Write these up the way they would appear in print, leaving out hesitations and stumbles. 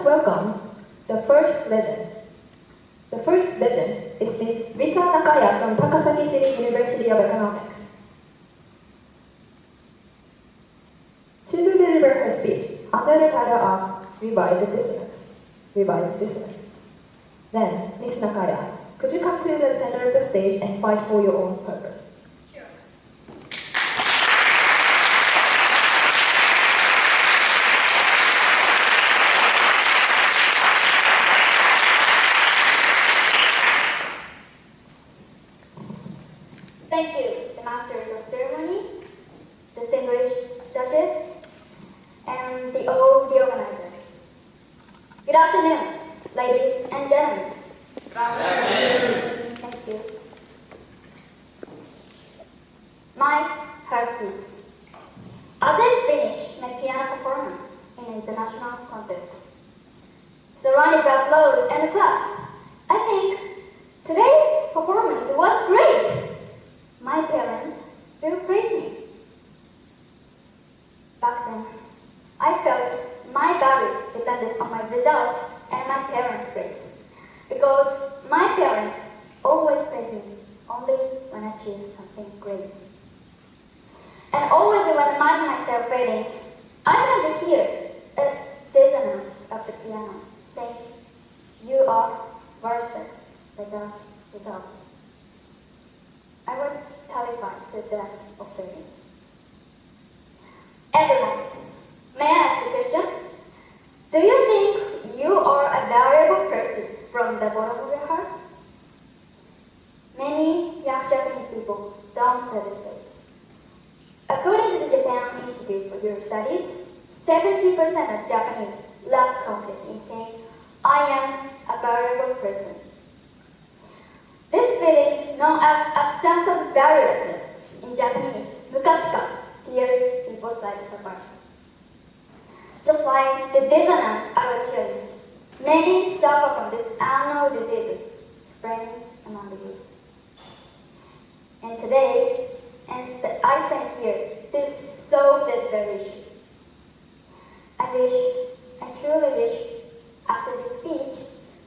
welcome the first legend. The first legend is Miss Risa Nakaya from Takasaki City University of Economics. She will deliver her speech under the title of Revived Dissonance. Revived Dissonance. Then, Miss Nakaya, could you come to the center of the stage and fight for your own purpose? Thank you, the Masters of Ceremony, distinguished judges, and all the organizers. Good afternoon, ladies and gentlemen. Good afternoon. Thank you. My heart beats as I finish my piano performance in an international contest. Surrounded by applause and claps, I think today's performance was great. My parents will praise me. Back then, I felt my value depended on my results and my parents' praise. Because my parents always praise me only when I achieve something great. And always when I imagine myself failing, I can just hear a dissonance of the piano saying, "You are worthless without results." I was terrified to death of failing. Everyone, may I ask a question? Do you think you are a valuable person from the bottom of your heart? Many young Japanese people don't feel this way. According to the Japan Institute for Europe Studies, 70% of Japanese lack confidence in saying, "I am a valuable person." This feeling, known as a sense of valuelessness in Japanese, mukachika, tears people's lives apart. Just like the dissonance I was hearing, many suffer from this unknown diseases spreading among the youth. And today, I stand here to solve this very issue. I truly wish, after this speech,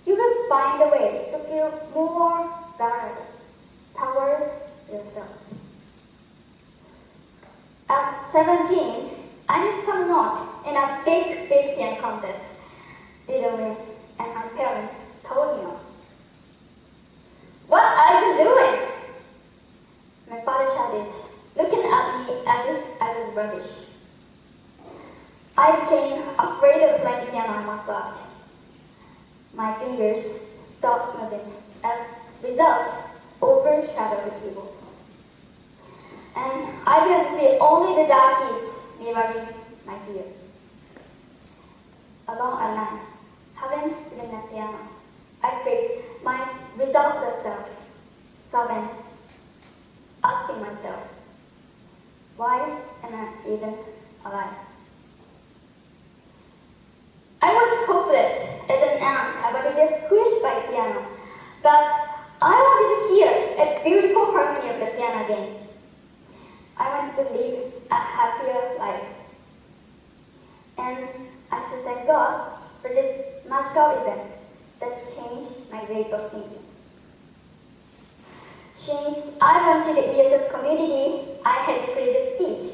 you will find a way to feel more valuable towards yourself. At 17, I missed some notes in a big piano contest. Didn't win, and my parents told me off. "What are you doing?" My father shouted, looking at me as if I was rubbish. I became afraid of playing piano and was stopped. My fingers stopped moving as results overshadowed the keyboard. And I began to see only the dark keys mirroring my fear. Alone at night, having to be in the piano, I faced my resultless self, sobbing, asking myself, why am I even alive? I was hopeless as an ant about to get squished by a piano, but I wanted to hear a beautiful harmony of the piano again. I wanted to live a happier life. And I should thank God for this magical event that changed my way of thinking. Since I belong to the ESS community, I had to create a speech,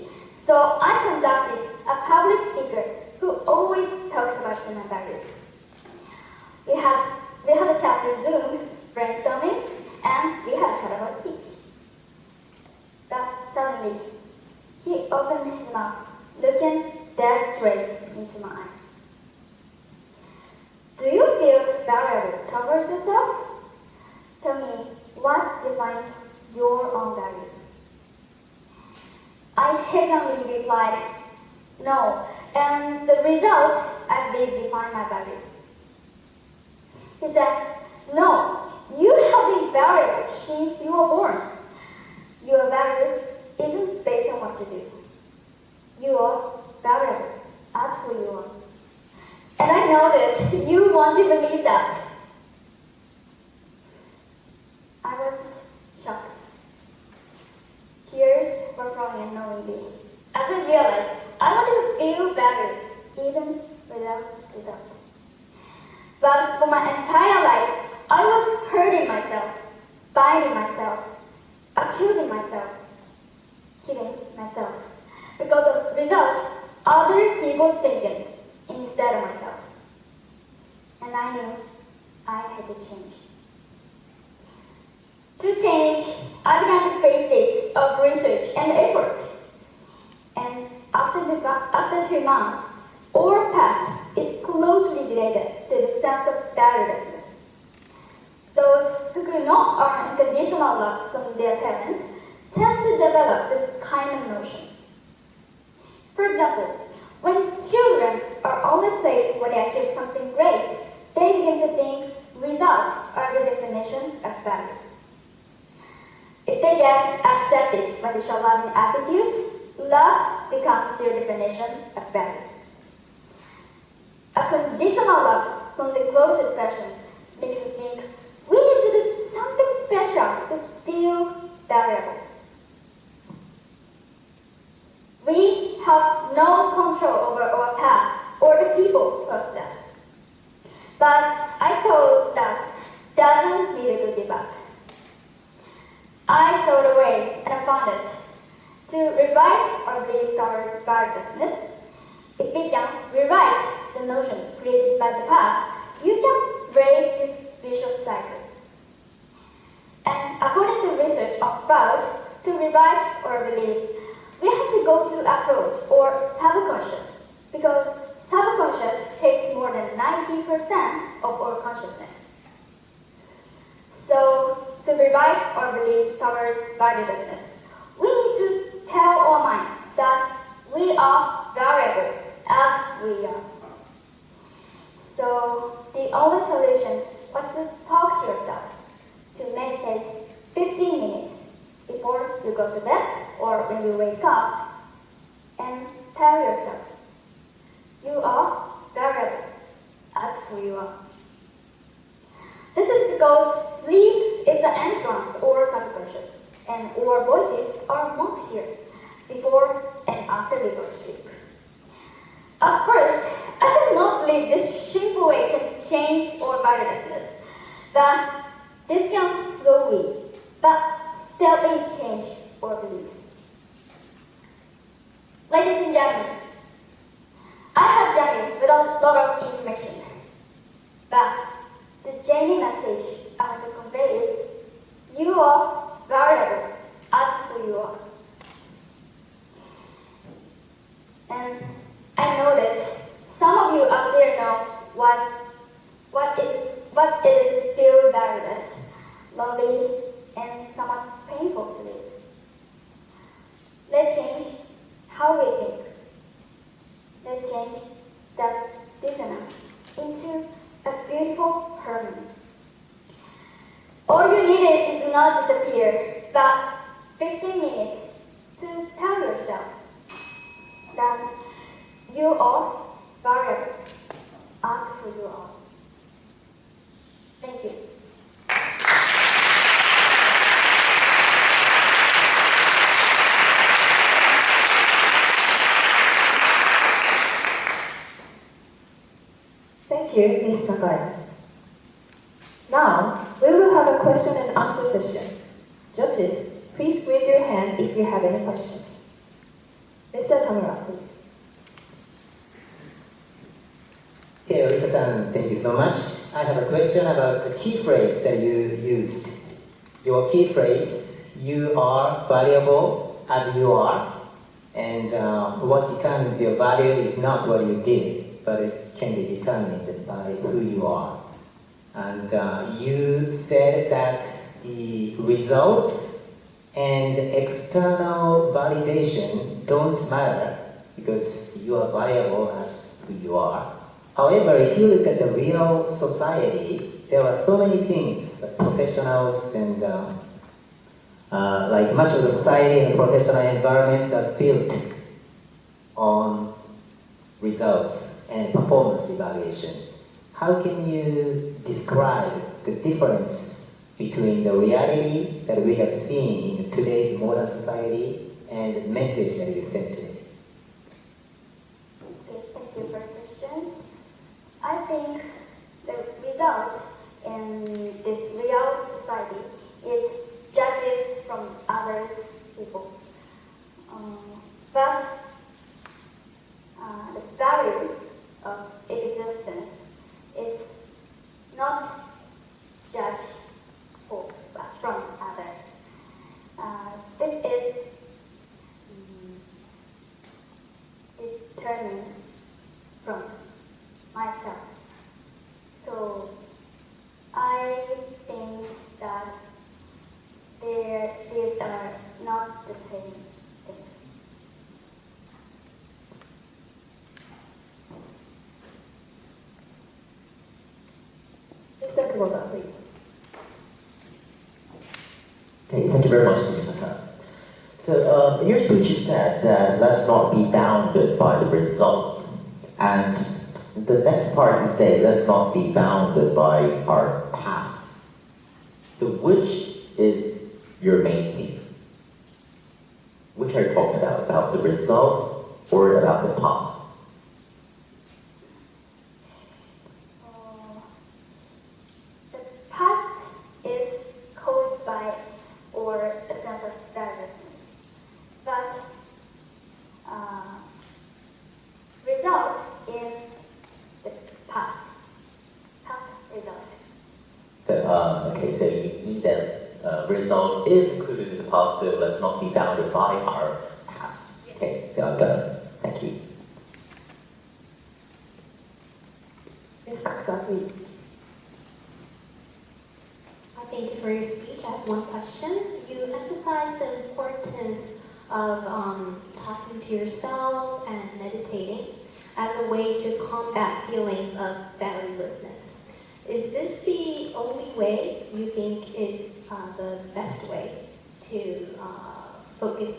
so I conducted a public speaker who always talks about human values. We had a chat through Zoom, brainstorming, and we had a chat about speech. But suddenly, he opened his mouth, looking dead straight into my eyes. Do you feel valuable towards yourself? Tell me, what defines your own values? I hesitantly replied, no, and the result, I believe, define my value. He said, no, you have been valuable since you were born. Your value isn't based on what you do. You are valuable as who you are. And I know that you want to believe that. I was shocked. Tears were flowing unknowingly as I realized I wanted to feel better even without results. entire life, I was hurting myself, biting myself, accusing myself, killing myself, because of results other people's thinking instead of myself. And I knew I had to change. To change, I began to face days of research and effort. And after 2 months, our path is closely related to the sense of valuelessness. Those who could not earn unconditional love from their parents tend to develop this kind of notion. For example, when children are only placed when they achieve something great, they begin to think results are the definition of value. If they get accepted when they show loving attitudes, love becomes their definition of value. A conditional love from the closest person makes us think we need to do something special to feel valuable. We have no control over our past or the people close to us. But I thought that doesn't need to give up. I saw the way and I found it. To rewrite our belief towards valuelessness, if we can rewrite the notion created by the past, you can break this vicious cycle. And according to research on Freud, to rewrite our belief, we have to go to approach or subconscious, because subconscious takes more than 90% of our consciousness. So, to rewrite our belief towards valuelessness, we need to tell our mind that we are valuable as we are. So, the only solution was to talk to yourself, to meditate 15 minutes before you go to bed or when you wake up, and tell yourself, you are valuable as who you are. This is because sleep is the entrance or subconscious, and our voices are not here before and after we go to sleep. At first, I did not believe this simple way can change our valuelessness, but this can slowly but steadily change our beliefs. Ladies and gentlemen, I have journeyed with a lot of information, but the genuine message I want to convey is you are valuable as who you are. And I know that some of you out there know what it is to feel valueless, lonely, and somewhat painful to live. Let's change how we think. Let's change that dissonance into a beautiful harmony. All you needed is not disappear, but 15 minutes to tell yourself that you are valuable as who you are. Thank you. Thank you, Ms. Sakai. Now, we will have a question and answer session. Judges, please raise your hand if you have any questions. Mr. Tamura, please. Okay, Orisa-san, thank you so much. I have a question about the key phrase that you used. Your key phrase, you are valuable as you are, and what determines your value is not what you did, but it can be determined by who you are. And you said that the results and external validation don't matter because you are valuable as who you are. However, if you look at the real society, there are so many things that professionals and like much of the society and professional environments are built on results and performance evaluation. How can you describe the difference between the reality that we have seen in today's modern society and the message that you sent today? Okay, thank you for the questions. I think the results in this real society is judges from others people. But the value of existence is not judged from others. This is determined from myself. So I think that these are not the same things. Mr. Kubota, please. Okay, thank you very much, Mr. So, in your speech you said that let's not be bounded by the results. And the next part you say, let's not be bounded by our past. So which is your main theme? Which are you talking about the results or about the past? The past is caused by or a sense of valuelessness, but results in the past results. So, okay, so you mean that result is included in the past, so let's not be bounded by our past. Okay, so I'm done. Thank you. Ms. Kuka, please. Thank you for your speech. I have one question. You emphasized the importance of talking to yourself and meditating as a way to combat feelings of valuelessness. Is this the only way you think is the best way to focus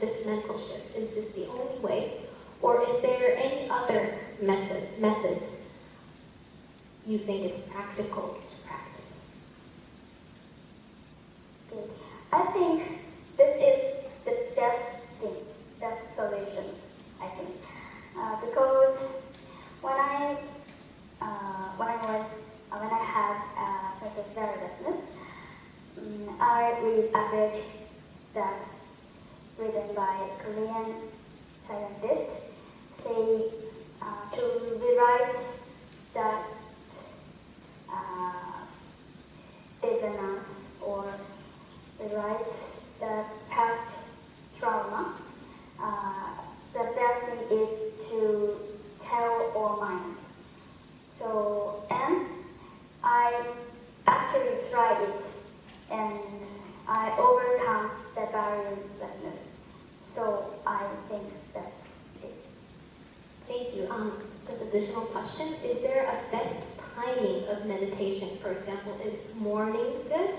this mental shift? Is this the only way? Or is there any other methods you think is practical to practice? I think this is the best thing, best solution, I think. Because when I had a sense of valuelessness, I read a book that written by a Korean scientist say to rewrite that dissonance or rewrite the past trauma. The best thing is to tell our mind. So, and I actually tried it, and I overcome the valuelessness. So I think that's it. Thank you. Just additional question. Is there a best timing of meditation? For example, is morning good,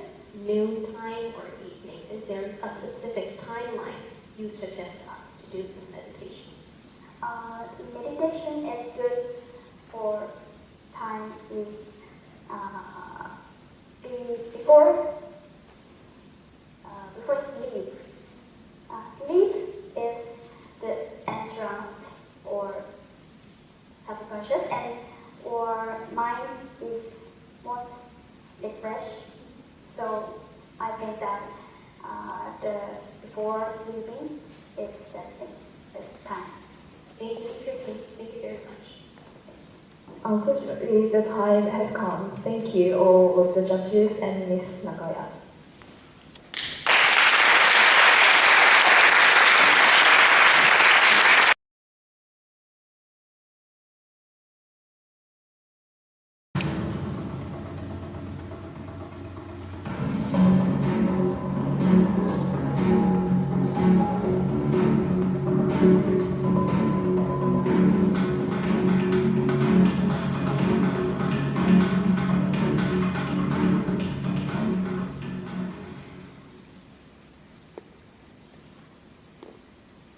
noontime, or evening? Is there a specific timeline you suggest us to do this meditation? Meditation is good for time is before sleep. Sleep is the entrance or subconscious, and our mind is most refreshed. So I think that the before sleeping is the time. Thank you, interesting. Thank you very much. Unfortunately, the time has come. Thank you, all of the judges and Ms. Nakaya.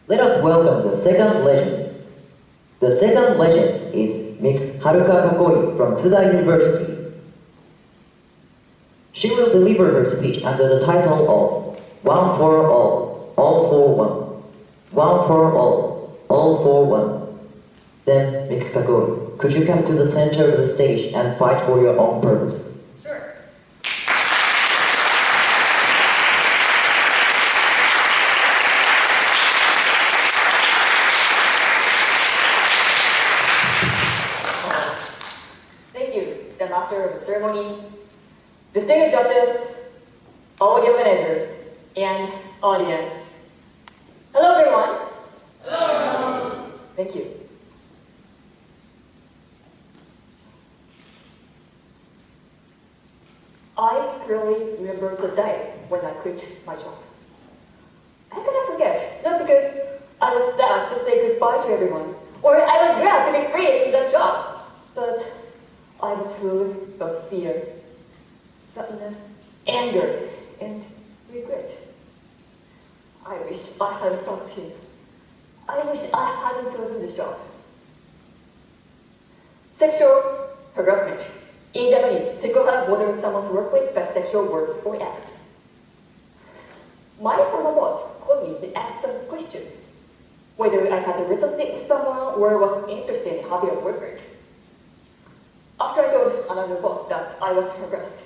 Let us welcome the second legend. The second legend is Ms. Haruka Kakoi from Tsuda University. She will deliver her speech under the title of One for All for One. One for all for one. Then, Ms. Kakoi, could you come to the center of the stage and fight for your own purpose? Sure. Thank you, the master of the ceremony, distinguished judges, audio managers, and audience. Hello, everyone. Hello. Thank you. I clearly remember the day when I quit my job. How can I forget? Not because I was sad to say goodbye to everyone, or I was glad to be free from that job, but I was full of fear, sadness, anger, and regret. I wish I hadn't talked to him. I wish I hadn't chosen this job. Sexual harassment. In Japanese, sekohara bothers someone's workplace by sexual words or acts. My former boss called me to ask some questions, whether I had a relationship with someone or was interested in having a boyfriend. After I told another boss that I was harassed,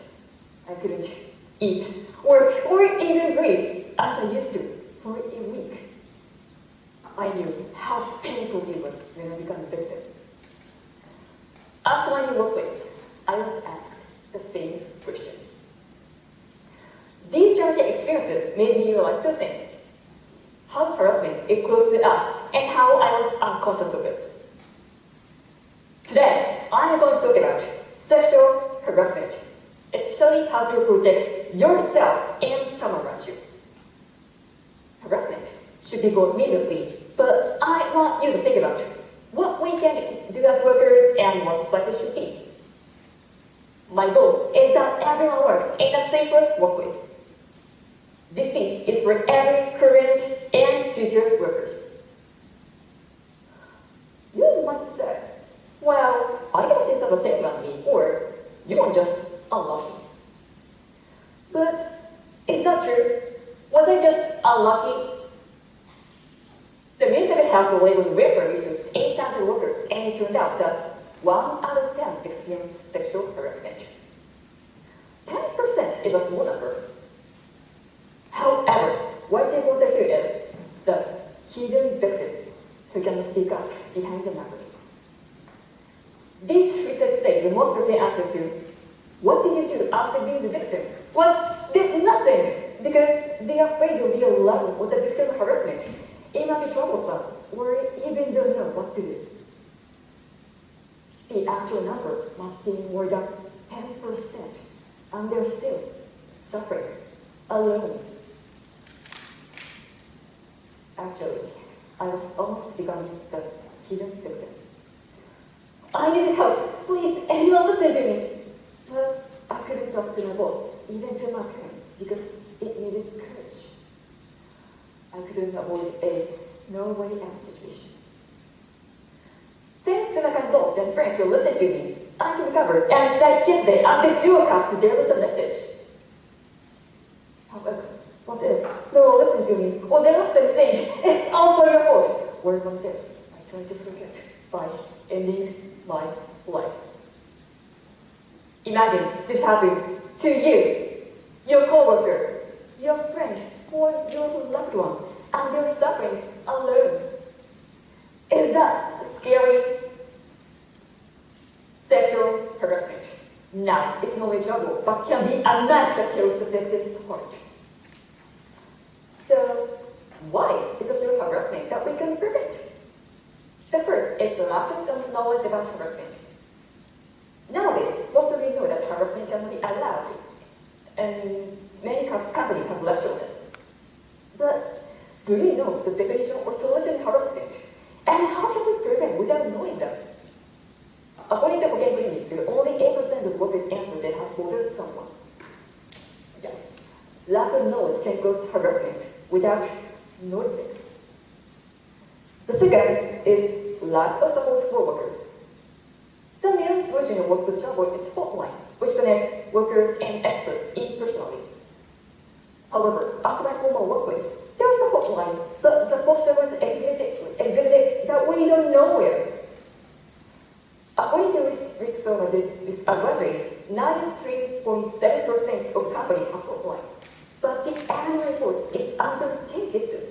I couldn't eat, work, or even breathe as I used to for a week. I knew how painful it was when I became a victim. At my new workplace, I was asked the same questions. These traumatic experiences made me realize two things: how harassment is close to us and how I was unconscious of it. Today, I'm going to talk about sexual harassment, especially how to protect yourself and someone around you. Harassment should be gone immediately, but I want you to think about what we can do as workers and what society should be. My goal is that everyone works in a safer workplace. This speech is for every current and future workers. You might say, well, I can see someone take on me, or you are just unlucky. But is that true? Was I just unlucky? The Ministry of Health labeled welfare issues 8,000 workers, and it turned out that 1 out of 10 experienced sexual harassment. 10% is a small number. However, what's important here is the hidden victims who cannot speak up behind the numbers. This research says the most prepared answer to what did you do after being the victim was did nothing, because they are afraid of being alone with the victim of harassment. It might be troublesome, or even don't know what to do. The actual number must be more than 10%, and they're still suffering alone. Actually, I was almost becoming the hidden victim. I needed help. Please, anyone listen to me. But I couldn't talk to my boss, even to my parents, because it needed courage. I couldn't avoid a no-way out situation. Thanks to my kind boss and friends who listened to me, I can recover and start here today at the J.U.E.L Cup to deliver the message. However, what if no one listened to me, or they lost them saying, it's also your fault? Or what if I tried to forget by ending my life? Imagine this happened to you, your coworker, your friend, or your loved one, and they're suffering alone. Is that scary? Sexual harassment. Now, it's no way trouble, but can be a knife that kills the victim's heart. So, why is sexual harassment that we can prevent? The first is the lack of knowledge about harassment. Nowadays, most of you know that harassment can be allowed, and many companies have left on it. But do you know the definition or solution to harassment? And how can we prevent without knowing them? According to Hoken Clinic, only 8% of workers answered that has bothered someone. Yes, lack of knowledge can cause harassment without noticing. The second is lack of support for workers. The main solution of workplace trouble is hotline, which connects workers and experts impersonally. However, after my former workplace, there is a hotline, but the post service exhibited that we don't know where. According to risk advisory, 93.7% of company household line, but the annual report is under 10 cases.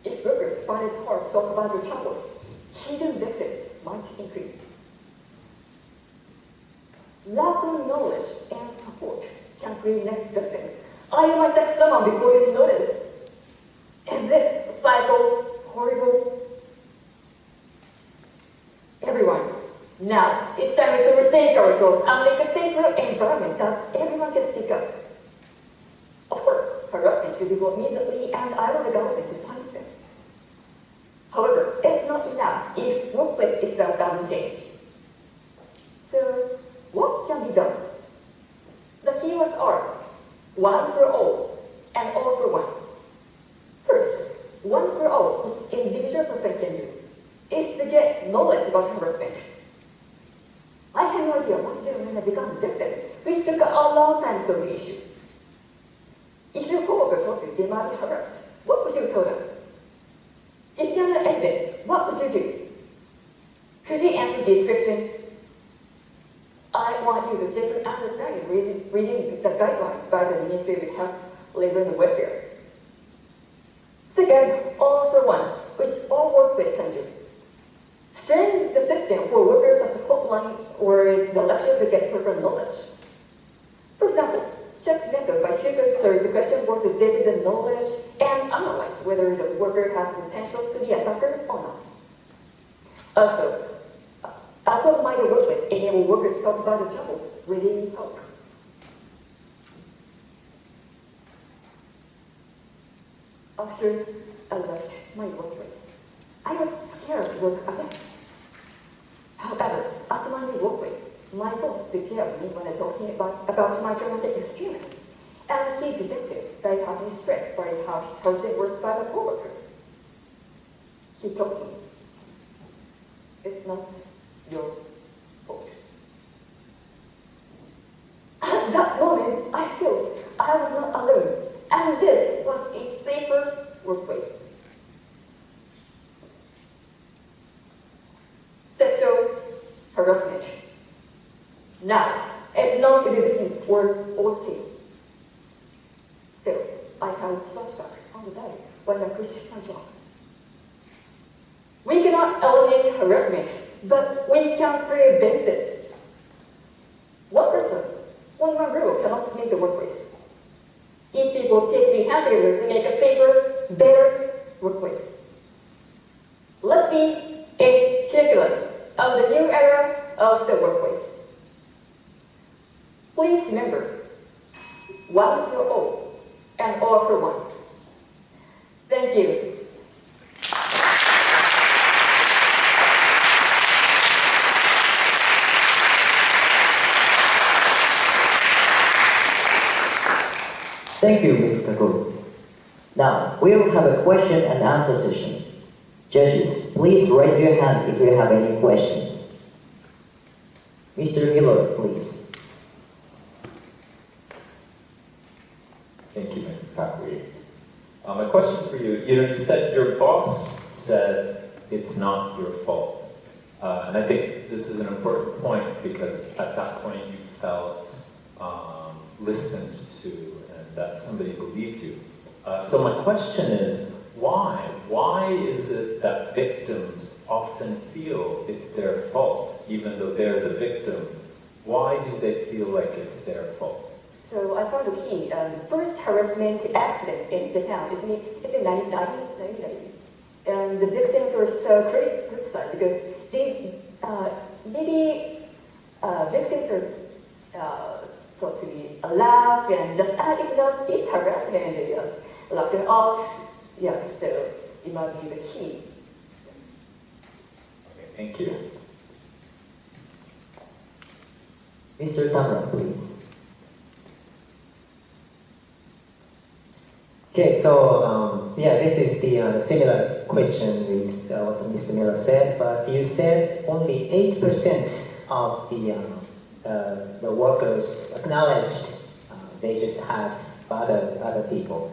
If workers find it hard to talk about their troubles, hidden victims might increase. Lack of knowledge and support can create next victims. You might text someone before you notice. Is it cycle horrible? Everyone, now it's time to forsake ourselves and make a safer environment that everyone can speak up. Of course, harassment should be brought immediately, and I want the government to punish them. However, it's not enough if workplace itself doesn't change. So, what can be done? The keywords are one for all and all for one. First, one for all, which individual person can do, is to get knowledge about harassment. I had no idea what to do when I became a victim, which took a long time to solve the issue. If your coworker told you they might be harassed, what would you tell them? If you had evidence, what would you do? Could you answer these questions? I want you to check and understand reading the guidelines by the Ministry of Health, Labor and Welfare. Second, all for one, which all workplaces can do. Strengthen the system for workers such as hotline or the lecture to get proper knowledge. For example, check method by who can serve the question board to debut the knowledge and analyze whether the worker has potential to be a attacker or not. Also, open-minded workplace enable workers to talk about their troubles within help. After I left my workplace, I was scared to work again. However, at my new workplace, my boss took care of me when I told him about my traumatic experience, and he detected that I had been stressed by how housing was by a coworker. He told me, "It's not your fault." At that moment, I felt I was not alone, and this was a safer workplace. Sexual harassment. Now, it's not a business for all state. Still, I have a flashback on the day when I quit my job. We cannot eliminate harassment, but we can prevent it. One person, one rule cannot make the workplace. Each people take the hand together to make a safer, better workplace. Let's be a calculus of the new era of the workplace. Please remember, one for all and all for one. Thank you. Thank you, Mr. Go. Now, we will have a question and answer session. Judges, please raise your hand if you have any questions. Mr. Miller, please. Thank you, Ms. Kakui. A question for you. You said your boss said it's not your fault. And I think this is an important point because at that point you felt listened to and that somebody believed you. So my question is, why? Why is it that victims often feel it's their fault, even though they're the victim? Why do they feel like it's their fault? So I found the key. The first harassment accident in Japan is in the 1990s. And the victims were so criticized because they, victims are thought to be laugh and just, it's harassment, and they just laugh it off. Yeah, so it might be the key. Okay, thank you. Mr. Tamra, please. Okay, so this is the similar question with what Mr. Miller said, but you said only 8% of the workers acknowledged they just have other people.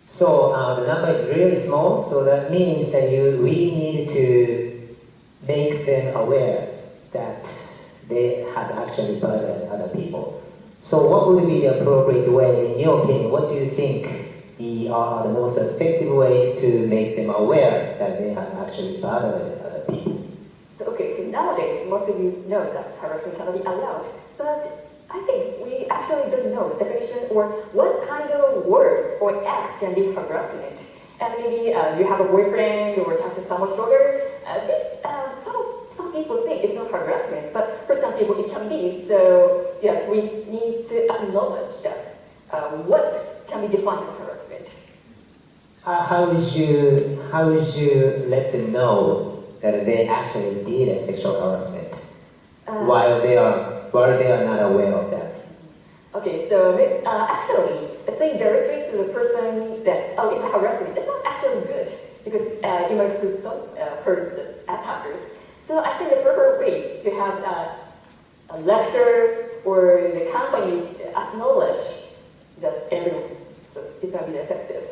So the number is really small, so that means that you really need to make them aware that they have actually burdened other people. So what would be the appropriate way, in your opinion, what do you think are the most effective ways to make them aware that they have actually burdened other people? So nowadays, most of you know that harassment cannot be allowed, but I think we actually don't know the definition or what kind of words or acts can be harassment. And maybe you have a boyfriend or touching someone's shoulder. Some people think it's not harassment, but for some people it can be. So yes, we need to acknowledge that what can be defined as harassment. How would you let them know that they actually did a sexual harassment while they are not aware of that? Okay, so actually, saying directly to the person that it's a harassment, it's not actually good because you might hurt the attackers. So I think the proper way is to have a lecture or the companies acknowledge that everyone. So it's going to be effective.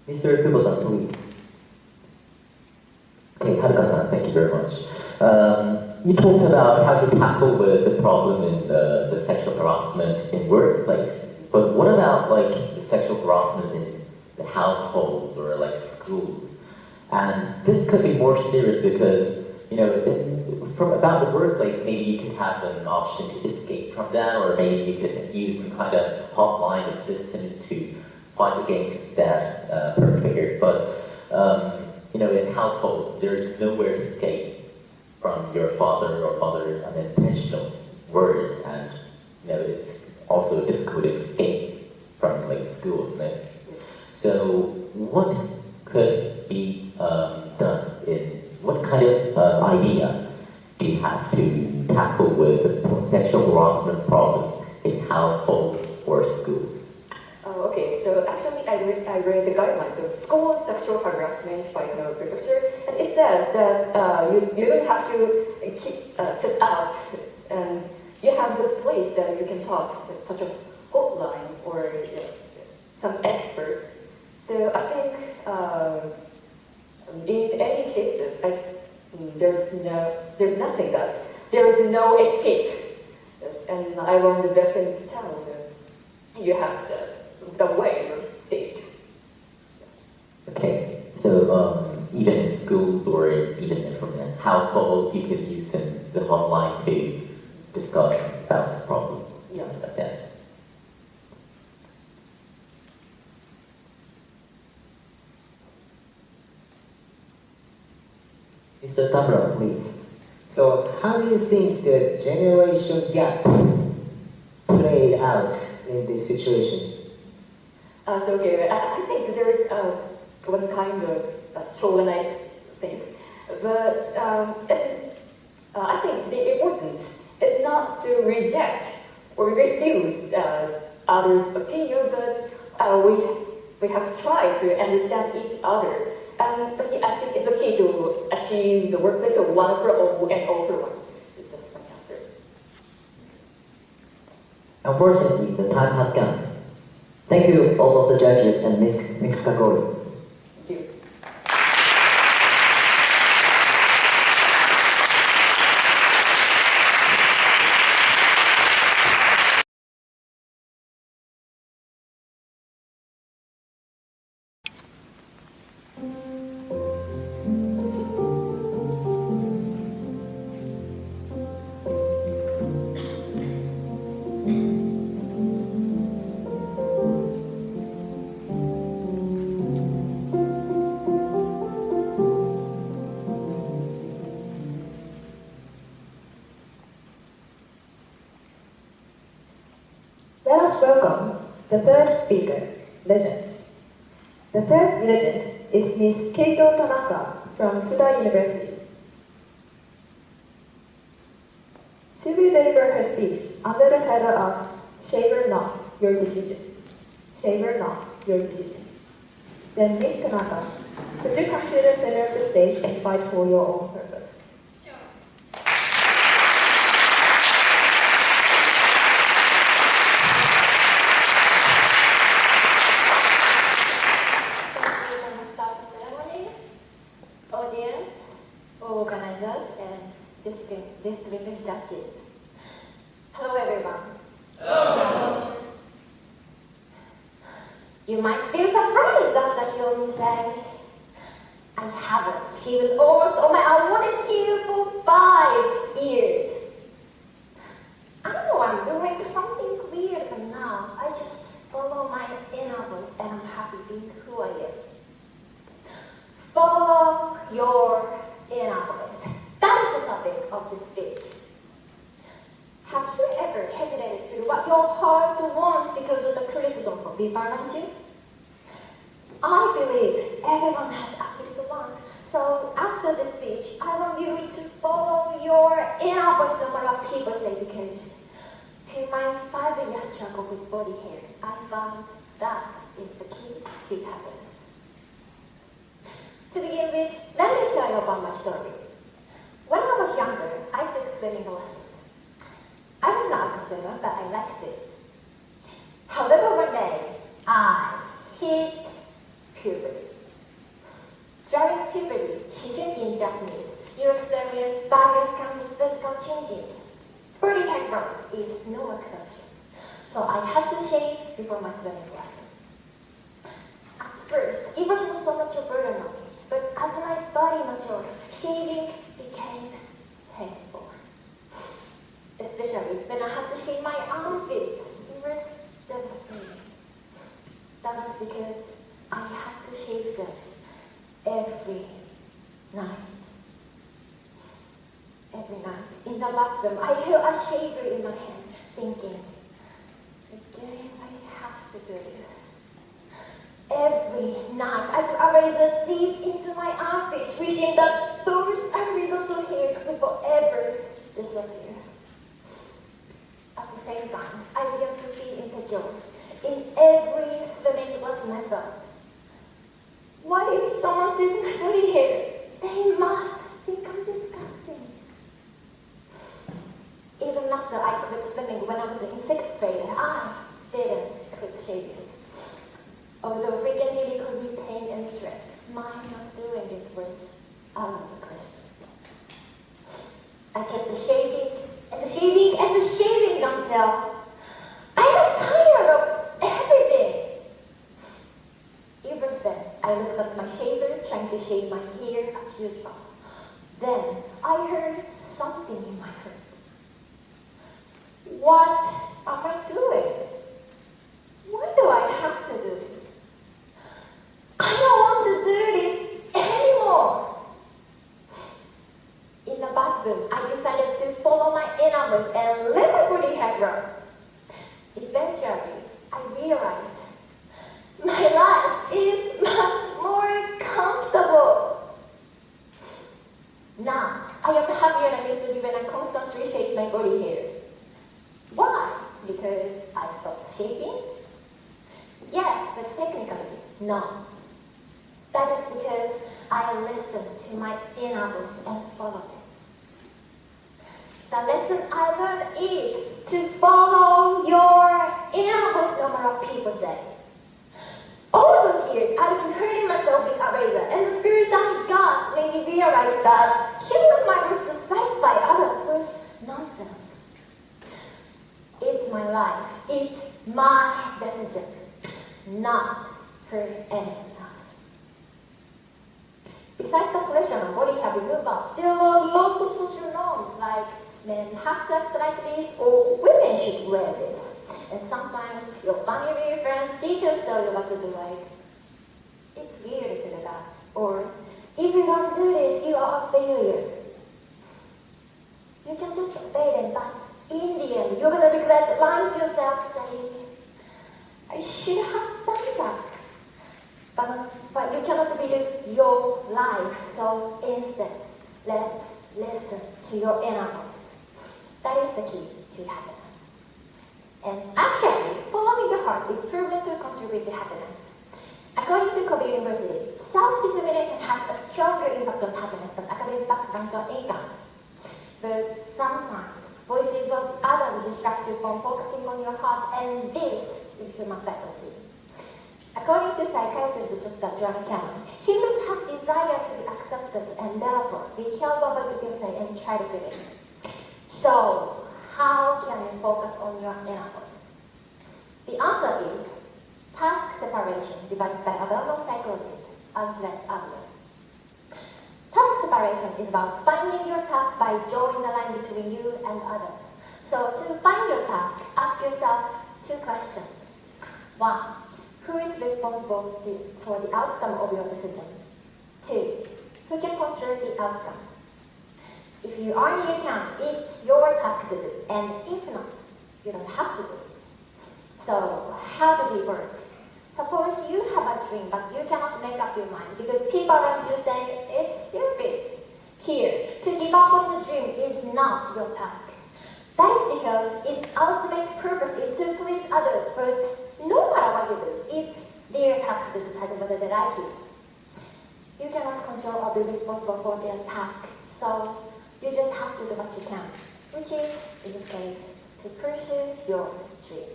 Mr. Kubota, please. Okay, Haruka-san, thank you very much. You talked about how to tackle the problem in the sexual harassment in workplace, but what about the sexual harassment in the households or schools? And this could be more serious because from about the workplace, maybe you could have an option to escape from that, or maybe you could use some kind of hotline assistance to fight against that perpetrator. But in households, there's nowhere to escape from your father or mother's unintentional words, and it's also difficult to escape from schools. So what could be done in what kind of idea do you have to tackle with the sexual harassment problems in households or schools? Okay, so actually I read the guidelines of school sexual harassment by Kanagawa Prefecture, and it says that you don't have to set up, and you have the place that you can talk, such as hotline or some experts. So I think in any cases, there's nothing that there is no escape. Yes, and I want the victim to tell that you have the way you're saved. Okay, so even in schools or even in households, you could use the hotline to discuss about this problem. Yes. Like that. Mr. Tamura, please. So how do you think the generation gap played out in this situation? I think there is one kind of chauvinist thing, but I think the importance is not to reject or refuse others' opinion, but we have to try to understand each other. And I think it's okay to achieve the workplace of one for all and all for one. That's my answer. Unfortunately, the time has gone. Thank you all of the judges and Ms. Kakori. Thank you. Let us welcome the third speaker, legend. The third legend is Miss Keito Tanaka from Tsuda University. She will deliver her speech under the title of Savor Not Your Decision. Savor Not Your Decision. Then Miss Tanaka, could you come to the center of the stage and fight for your own purpose? distinguished judges. Hello, everyone. Hello. You might feel surprised after hearing me say, I haven't achieved almost all my awarded here for 5 years. I know I'm doing something weird, but now I just follow my inner voice and I'm happy being who I am. Follow your inner voice. That is the topic of this speech. Have you ever hesitated to do what your heart wants because of the criticism from people around you? I believe everyone has at least once. So after this speech, I want you to follow your inner voice no matter what people say, because through my 5-year struggle with body hair, I found that is the key to happiness. To begin with, let me tell you about my story. When I was younger, I took swimming lessons. I was not a good swimmer, but I liked it. However, one day, I hit puberty. During puberty, shishunki in Japanese, you experience various kinds of physical changes. Body hair growth is no exception. So I had to shave before my swimming lesson. At first, it wasn't so much a burden on me, but as my body matured, shaving became painful. Especially when I had to shave my armpits. It was devastating. That was because I had to shave them every night. Every night. In the bathroom, I held a shaver in my hand, thinking, again, I have to do this. Every night, I put a razor deep into my armpits, wishing that those ugly little hair could forever disappear. At the same time, I began to feel insecure in every swimming lesson I felt. What if someone sees my body hair? They must think I'm disgusting. Even after I quit swimming when I was in 6th grade, I didn't quit shaving. Although frequent shaving caused me pain and stress, my not doing it was another question. I kept shaving and shaving and shaving until I got tired of everything. Ever then, I looked at my shaver, trying to shave my hair as usual. Then, I heard something in my heart. What am I doing? Why do I have to do this? I don't want to do this anymore. In the bathroom, I decided to follow my inner voice and let my body hair grow. Eventually, I realized my life is much more comfortable. Now, I am happier than I used to be when I constantly shave my body hair. Why? Because I stopped shaving? Yes, but technically, no. That is because I listened to my inner voice and followed it. The lesson I learned is to follow your inner voice no matter what people say. All those years, I've been hurting myself with a razor, and the experience I got made me realize that killing my voice to satisfy others was nonsense. It's my life. It's my decision, not for anyone else. Besides the pleasure of body hair removal, there are lots of social norms like men have to act like this or women should wear this. And sometimes your family, friends, teachers tell you what to do, like, it's weird to do that. Or, if you don't do this, you are a failure. You can just obey them, but in the end, you're going to regret lying to yourself saying, I should have done that. But you cannot live your life, so instead, let's listen to your inner voice. That is the key to happiness. And actually, following your heart is proven to contribute to happiness. According to Kobe University, self-determination has a stronger impact on happiness than academic backgrounds or income. But sometimes, voices of others distract you from focusing on your heart, and this is human faculty. According to psychiatrist Dr. J.U.E.L Cup, humans have desire to be accepted and therefore be careful what you say and try to fit in. So, how can you focus on your inner voice? The answer is task separation devised by available psychologist Alfred Adler. Task separation is about finding your task by drawing the line between you and others. So, to find your task, ask yourself 2 questions. 1. Who is responsible for the outcome of your decision? 2. Who can control the outcome? If you are in your camp, it's your task to do, and if not, you don't have to do it. So, how does it work? Suppose you have a dream, but you cannot make up your mind because people around you say it's stupid. Here, to give up on the dream is not your task. That is because its ultimate purpose is to please others, but no matter what you do, it's their task to decide whether they like it. You cannot control or be responsible for their task, so you just have to do what you can, which is, in this case, to pursue your dream.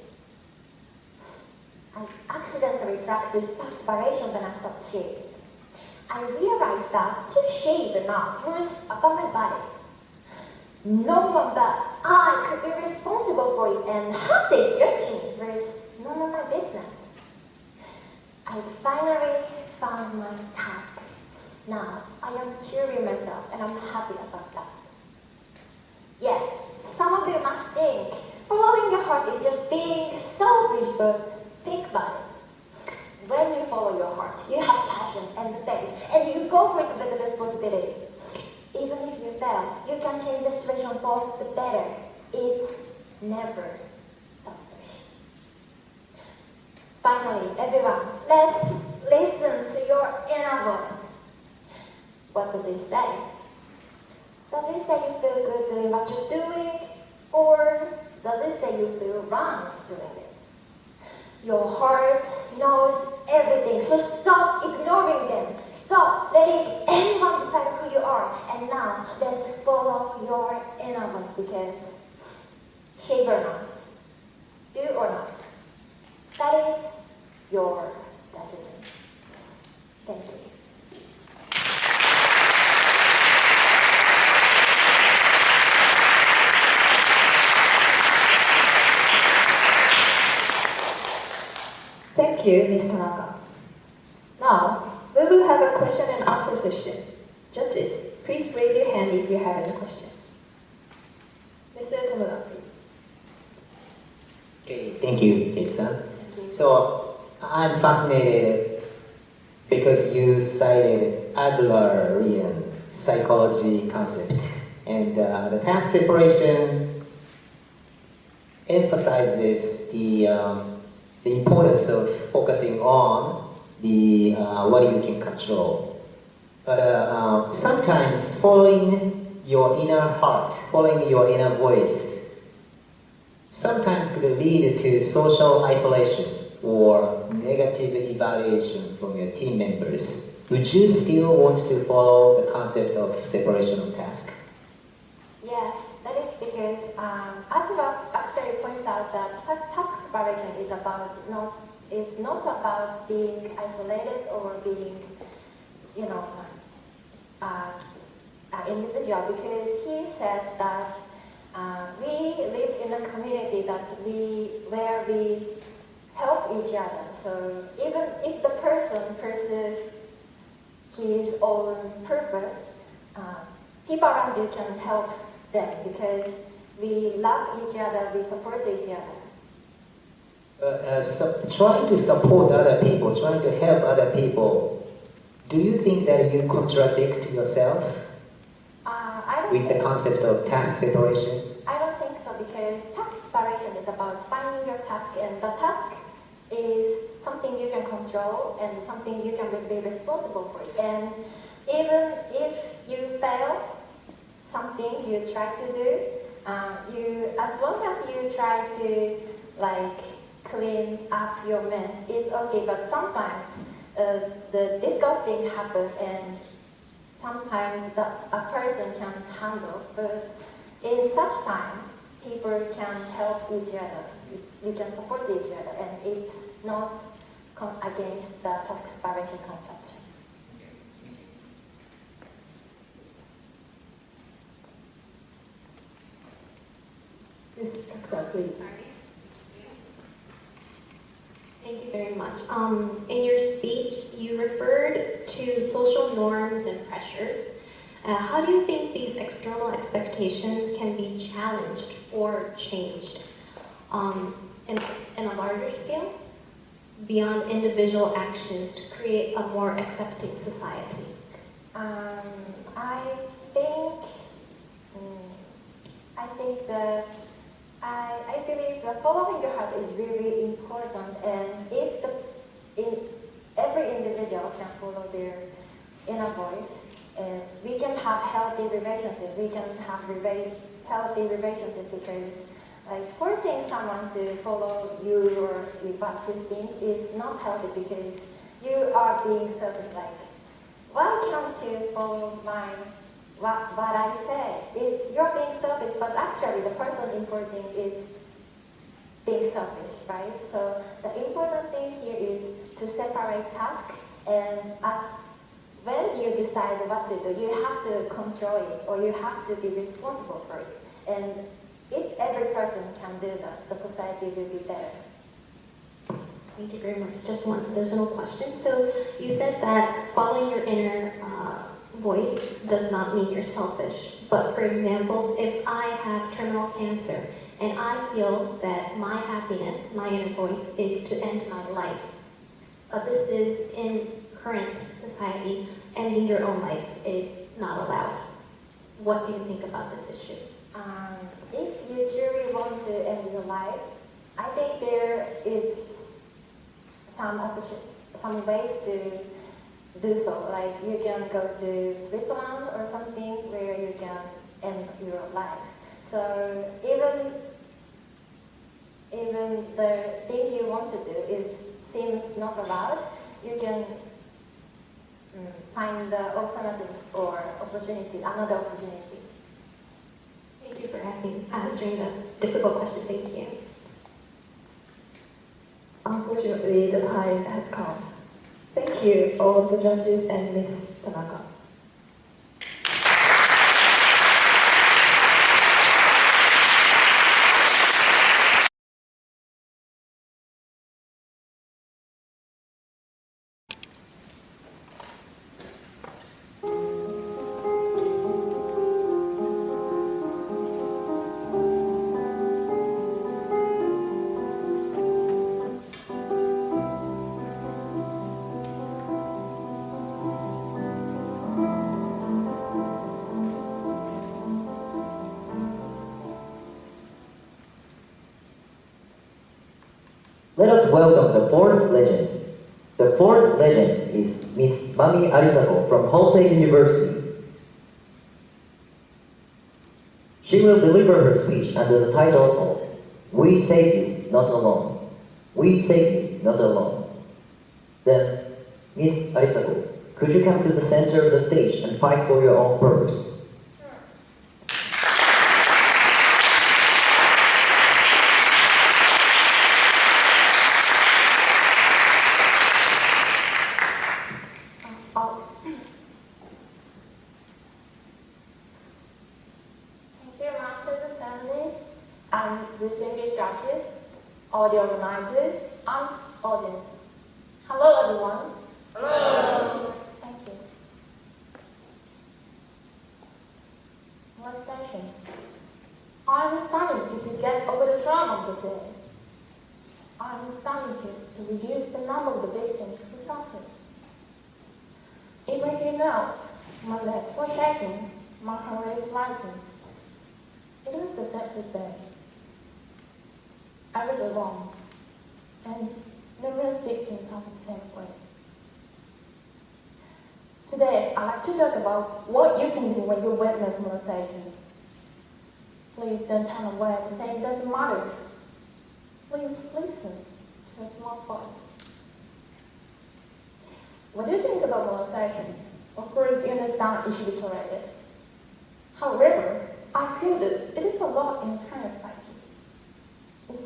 I accidentally practiced task separation when I stopped shaving. I realized that to shave the knot was about my body. No one but I could be responsible for it, and how they judge me was none of my business. I finally found my task. Now, I am truly myself, and I'm happy about that. Yet, some of you must think, following your heart is just being selfish, but think about it. When you follow your heart, you have passion and faith, and you go for it with the responsibility. Even if you fail, you can change the situation for the better. It's never selfish. Finally, everyone, let's listen to your inner voice. What does it say? Does it say you feel good doing what you're doing? Or does it say you feel wrong doing it? Your heart knows everything, so stop ignoring them. Stop letting anyone decide who you are. And now, let's follow your inner voice because shave or not, do or not, that is your decision. Thank you. Thank you, Ms. Tanaka. Now, we will have a question and answer session. Judges, please raise your hand if you have any questions. Mr. Tomoda, please. Okay, thank you, Kei-san. So, I'm fascinated because you cited Adlerian psychology concept, and the task separation emphasizes the importance of focusing on the what you can control. But sometimes following your inner heart, following your inner voice, sometimes could lead to social isolation or negative evaluation from your team members. Would you still want to follow the concept of separation of task? Yes, that is because Adler actually points out that task separation is not about being isolated or being, individual, because he said that we live in a community where we help each other. So even if the person pursues his own purpose, people around you can help them because we love each other, we support each other. Trying to support other people, trying to help other people, do you think that you contradict yourself with the concept of task separation? I don't think so, because task separation is about finding your task, and the task is something you can control and something you can be responsible for. And even if you fail something you try to do, as long as you try to clean up your mess, it's okay. But sometimes the difficult thing happens, and sometimes a person can't handle. But in such time, people can help each other. You can support each other, and it's not against the task separation conception. Yes, Kakta, please. Thank you very much. In your speech, you referred to social norms and pressures. How do you think these external expectations can be challenged or changed in a larger scale, beyond individual actions to create a more accepting society? I believe that following your heart is really important, and if every individual can follow their inner voice, we can have healthy relationships. We can have healthy relationships because, like, forcing someone to follow you or what you think is not healthy because you are being selfish. Like, why can't you follow what I say? You're being selfish, but actually the person enforcing is being selfish, right? So the important thing here is to separate tasks, and when you decide what to do, you have to control it, or you have to be responsible for it. And if every person can do that, the society will be better. Thank you very much. Just one additional question. So you said that following your inner voice does not mean you're selfish. But for example, if I have terminal cancer and I feel that my happiness, my inner voice, is to end my life, but this is in current society, ending your own life is not allowed. What do you think about this issue? If you truly want to end your life, I think there is some ways to do so. Like, you can go to Switzerland or something where you can end your life. So even the thing you want to do seems not allowed, you can find the alternatives or another opportunity. Thank you for answering the difficult question. Thank you. Unfortunately, the time has come. Thank you, all of the judges and Ms. Tanaka. Let us welcome the fourth legend. The fourth legend is Miss Mami Arisako from Hosei University. She will deliver her speech under the title of We Save You, Not Alone. We Save You, Not Alone. Then, Miss Arisako, could you come to the center of the stage and fight for your own purpose? Distinguished judges, all the organizers, and audience. Hello, everyone. Hello. Thank you. Molestation. I'm studying to get over the trauma of the day. I'm studying to reduce the number of the victims who suffer. Even here now, my legs were shaking, my heart is rising. It was a sad day. I was alone, and numerous victims are the same way. Today, I'd like to talk about what you can do when you witness molestation. Please don't turn away and say it doesn't matter. Please listen to a small voice. What do you think about molestation? Of course, you understand it should be tolerated. However, I feel that it is a law in parents' lives.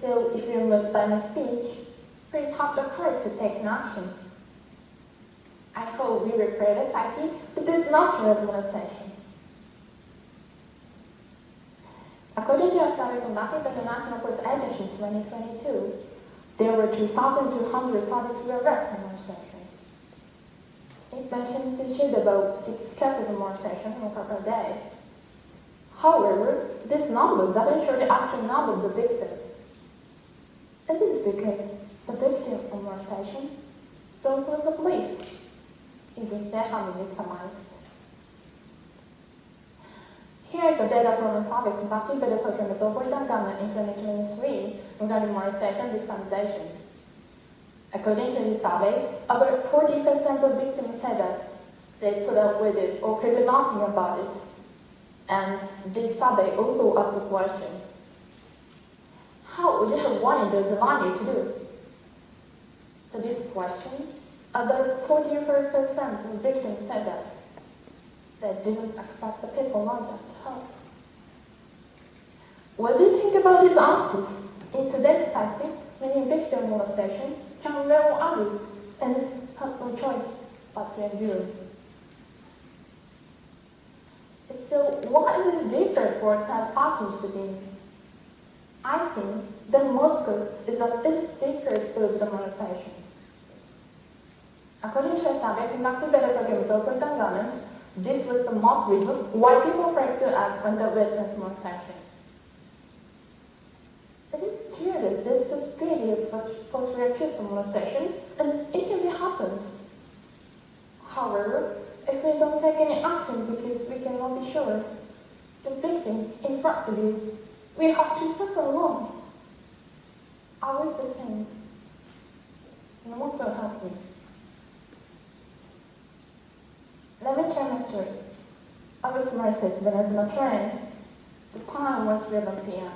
So, if you're moved by my speech, Please have the courage to take action. I hope we will create a society that does not tolerate molestation. According to a survey conducted by the National Police Agency in 2022, there were 2,200 sexual arrests for molestation. It mentioned to shoot about 6 cases of molestation per day. However, this number doesn't show the actual number of the victims. It is because the victims of molestation don't call the police, even they have been victimized. Here is the data from a survey conducted by the Tokyo Metropolitan Government in 2023 regarding molestation victimization. According to this survey, about 40% of victims said that they put up with it or could do nothing about it. And this survey also asked the question, how would you have wanted those around you to do? To this question, about 44% of victims said that they didn't expect the people around them to help. What do you think about these answers? In today's society, many victims of molestation can rely on others and have no choice but to endure. So what is it different for third parties to be? I think the most cause is that it is different for the molestation. According to a survey conducted by the Tokyo Metropolitan Government, this was the most reason why people fail to act when they witness molestation. It is clear that this possibility was falsely accused of molestation, and it should be happened. However, if we don't take any action because we cannot be sure, the victim in front of you will have to suffer alone. I was the same. No one will help me. Let me share my story. I was molested when I was on a train. The time was 11 p.m.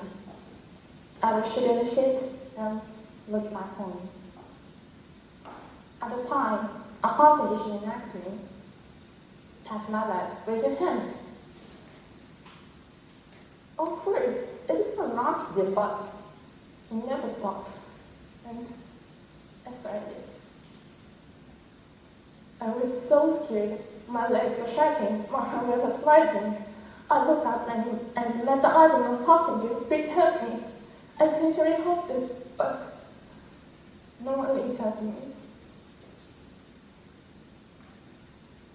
I was shooting the shit and looked at my phone. At the time, a passenger sitting next to me tapped my leg with her hand. Of course, it is not an accident, but he never stopped. And I started. I was so scared. My legs were shaking, my hand was rising. I looked up and let the eyes of my passengers please help me. I sincerely hoped it, but no one looked at me.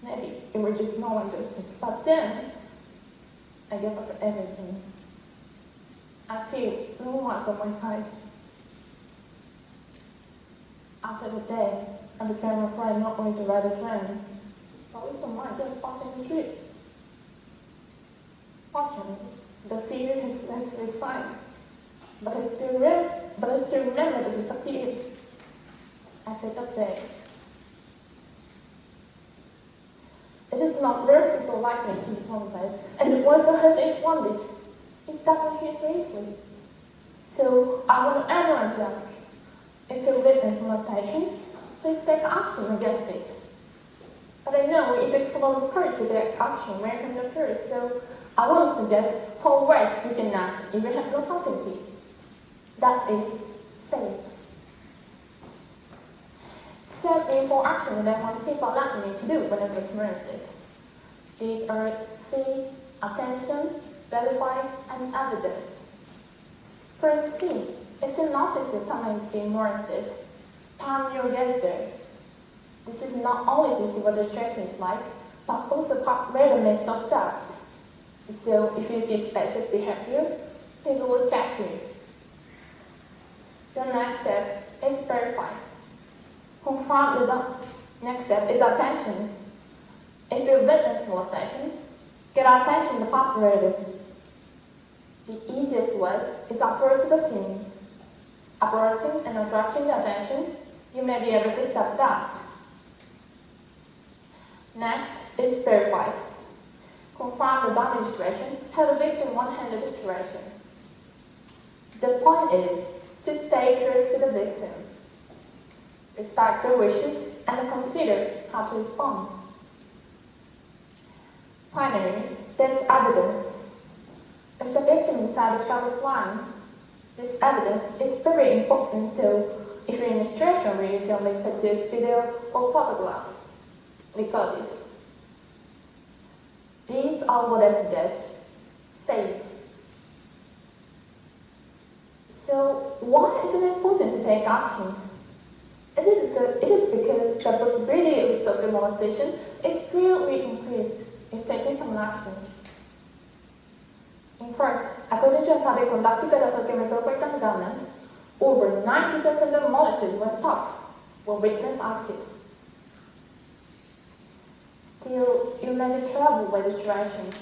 Maybe it was just no one noticed, but then I gave up everything. I feel no one's on my side. After the day, I became afraid not only to ride a train, but also mind just passing the street. Fortunately, the fear has left his side, but I still remember that it disappeared after that day. It is not rare people like me to be traumatized, and once a head is wounded, it doesn't heal safely. So I want everyone to ask, if you witness molestation, please take action against it. But I know it takes a lot of courage to take action right from the first, so I want to suggest 4 ways you can act if you have no certainty. That is safe. Safe for action that I want people like me to do when I was molested. These are see, attention, verify, and evidence. First, see. If you notice that someone is being molested, turn your gaze there. This is not only to see what the situation is like, but also where the may stop that. So if you see suspicious behavior, please look at it. The next step is verify. Confirm the next step is attention. If you witness molestation, get attention to the perpetrator. The easiest way is approach the scene. Approaching and attracting the attention, you may be able to stop that. Next is verify. Confirm the damage situation, how the victim won't handle the situation. The point is to stay close to the victim. Respect their wishes and consider how to respond. Finally, there's evidence. If the victim decided to commit crime, this evidence is very important, so if you're in a situation where you can make such as video or photographs, record it. These are what I suggest. Save. So why is it important to take action? It is because the possibility of stalker molestation is greatly increased if taking some actions. In fact, according to a survey conducted by the Tokyo Metropolitan Government, over 90% of molesters were stopped when witness acted. Still, you may be troubled by the situation.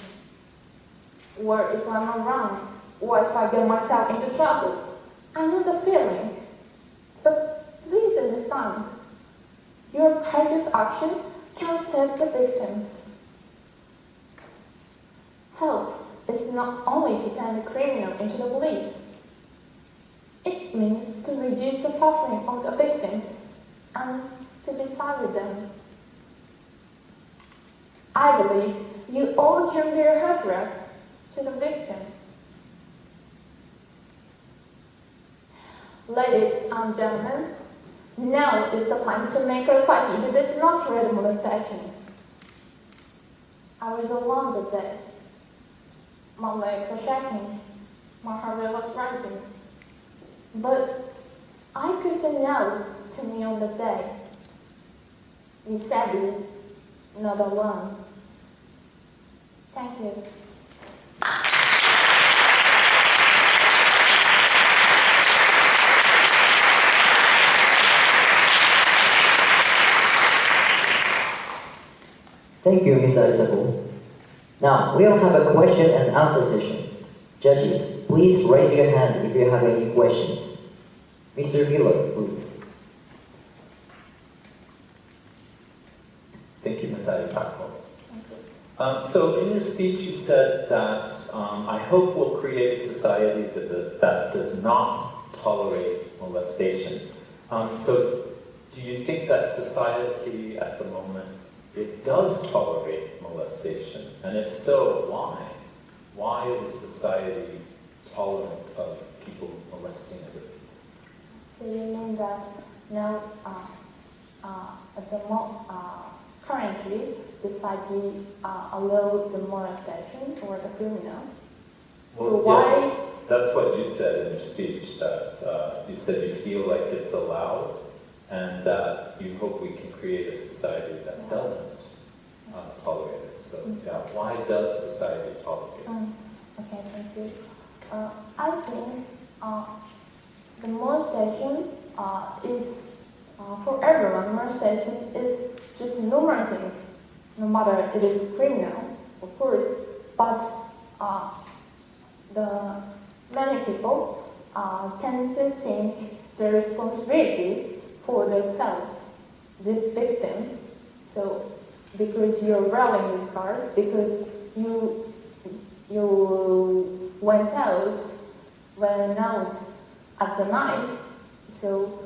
Or if I'm around, or if I get myself into trouble, I'm not appealing. But please understand, your courageous actions can save the victims. Help is not only to turn the criminal into the police. It means to reduce the suffering of the victims and to be sad with them. I believe you all can be a hearthrest to the victim. Ladies and gentlemen, now is the time to make a psyche who does not dread molestation. I was alone that day. My legs were shaking, my heart rate was rising. But I could say no to me on the day. We said it, not alone. Thank you. Thank you, Ms. Isabel. Now, we'll have a question and answer session. Judges, please raise your hand if you have any questions. Mr. Miller, please. Thank you, Ms. Arisako. So in your speech you said that I hope we'll create a society that does not tolerate molestation. So do you think that society at the moment, it does tolerate molestation? And if so, why? Why is society tolerant of people molesting other people? So you mean that now, currently, society allows the molestation or the criminal? Well, so why? Yes, that's what you said in your speech, that you said you feel like it's allowed and that you hope we can create a society that doesn't tolerate it. So, yeah, why does society tolerate it? Okay, thank you. I think the molestation is, for everyone, molestation is just normal thing, no matter it is criminal, of course, but the many people tend to think the responsibility for themselves, the victims. So because you're wearing this card, because you went out at the night, so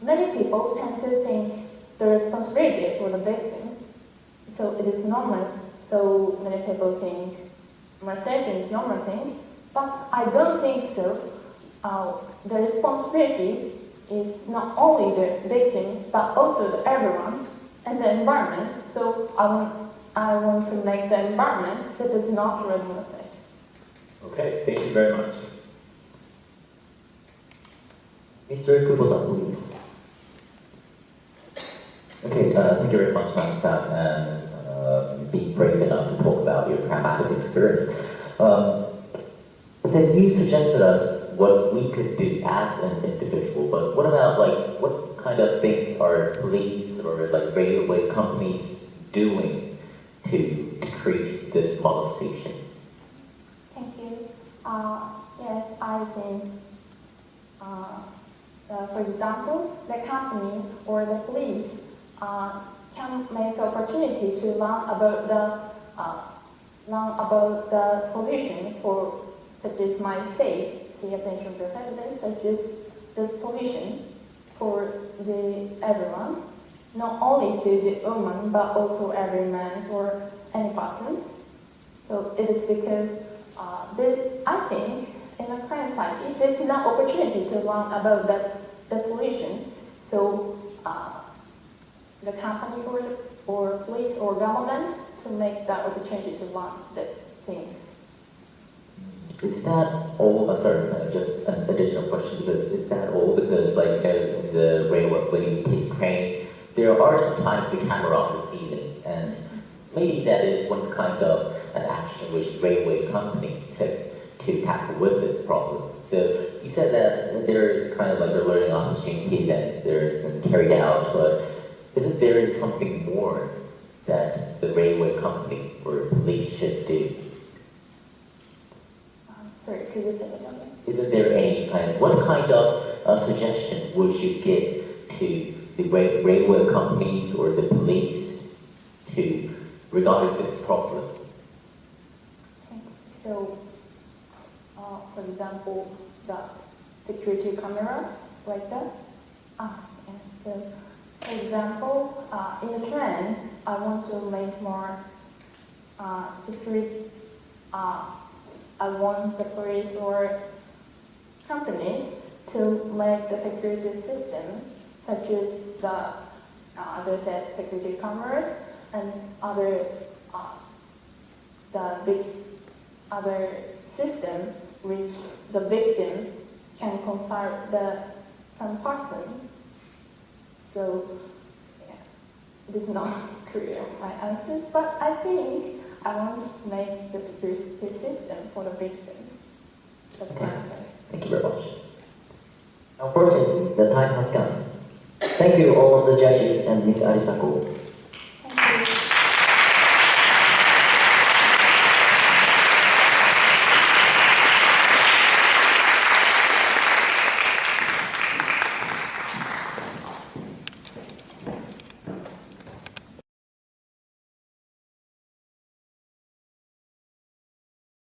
many people tend to think the responsibility for the victim. So it is normal. So many people think molestation is normal thing, but I don't think so. The responsibility is not only the victims, but also the everyone and the environment. So I want to make the environment that does not tolerate molestation. Okay, thank you very much. Mr. Kubota, please. Okay, thank you very much, Sam, and being brave enough to talk about your traumatic experience. So you suggested us what we could do as an individual, but what about what kind of things are police or railway companies doing to decrease this molestation? Thank you. Yes, I think, for example, the company or the police can make opportunity to learn about the solution for, such as my say attention to evidence, such as the solution for the everyone, not only to the woman but also every man or any person. So it is because I think in a current society there's no opportunity to learn about the solution, So the company or police or government to make that opportunity to run the things. Is that all? Sorry, just an additional question. Because is that all? Because like in the railway, when you take train, there are sometimes the camera on the ceiling, and maybe that is one kind of an action which railway company took to tackle with this problem. So you said that there is kind of like a learning opportunity that there's carried out, but isn't there something more that the railway company or police should do? Sorry, could you say that again? Isn't there any what kind of suggestion would you give to the railway companies or the police to regarding this problem? Okay. So, for example, the security camera, like that. Yes. So, for example, in the train, I want to make more security. I want the police or companies to make the security system, such as the, as I said, security cameras and other system which the victim can consult some person. So yeah, it is not clear my answers, but I think I want to make the security system for the victim. That's my answer. Thank you very much. Unfortunately, the time has come. Thank you all of the judges and Ms. Arisako.